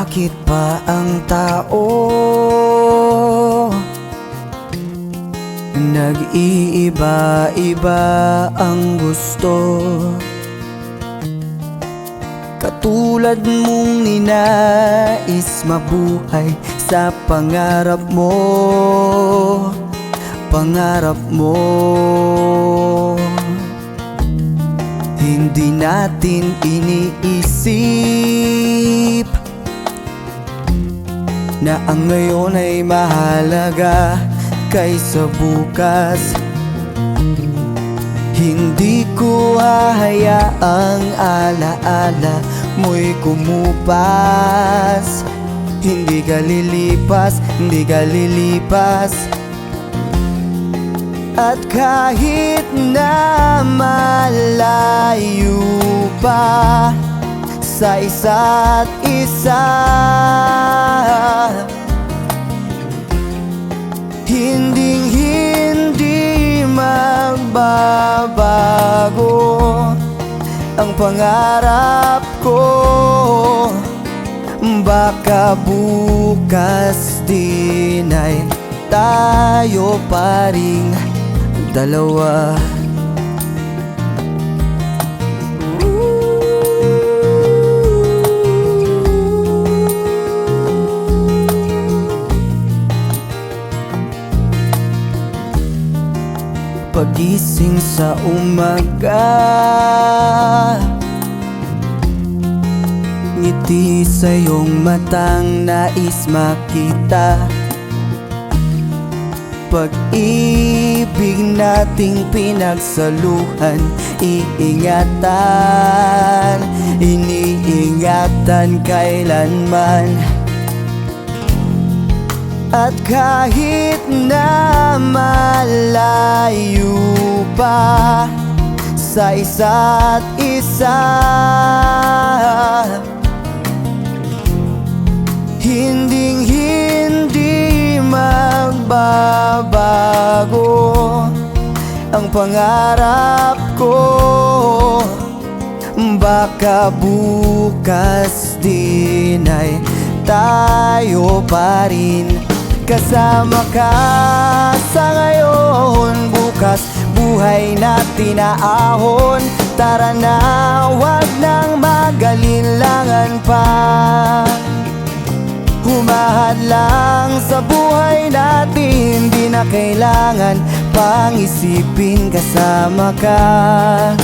Bakit pa ang tao nag-iiba-iba ang gusto? Katulad mong ninais mabuhay sa pangarap mo, pangarap mo. Hindi natin iniisip na ang ngayon ay mahalaga kaysa bukas. Hindi ko hahayaang alaala mo'y kumupas. Hindi ka lilipas, hindi ka lilipas. At kahit na malayo pa sa isa't isa, hindi magbabago ang pangarap ko. Baka bukas din ay tayo pa ring dalawa. Pagising sa umaga, ngiti sa iyong matang nais makita. Pag-ibig nating pinagsaluhan, iingatan, iniingatan kailanman. At kahit na malayo pa sa isa't isa, hindi magbabago ang pangarap ko. Baka bukas din ay tayo pa rin. Kasama ka sa ngayon, bukas buhay na tinaahon. Tara na, wag nang magalinlangan pa. Humahad lang sa buhay natin, di na kailangan pang isipin. Kasama ka,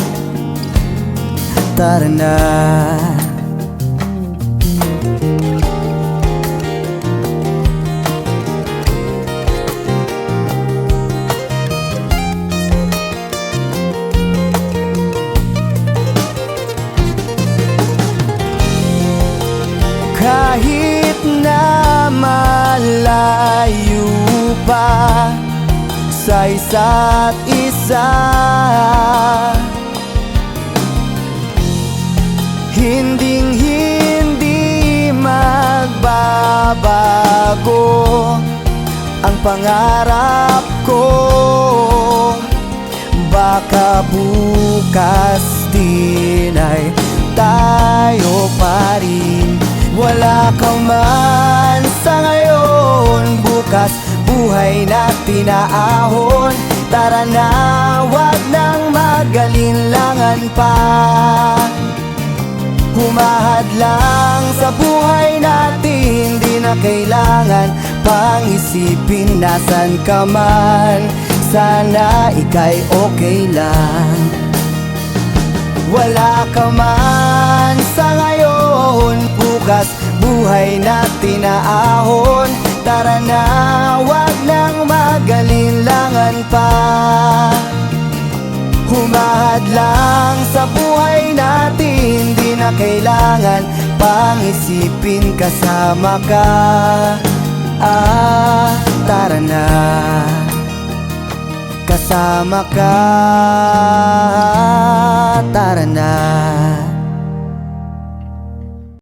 tara na. Kahit na malayo pa sa isa't isa, hindi magbabago ang pangarap ko. Baka bukas din ay tayo pa rin. Wala ka man sa ngayon, bukas buhay na tinaahon. Tara na, wag nang magalinlangan pa. Humahad lang sa buhay natin, di na kailangan pang isipin nasan ka man. Sana ika'y okay lang. Wala ka man sa ngayon, bukas buhay na tinaahon. Tara na, wag nang magalinlangan pa. Humahad lang sa buhay natin, di na kailangan pang isipin. Kasama ka, tara na. Kasama ka, tara na.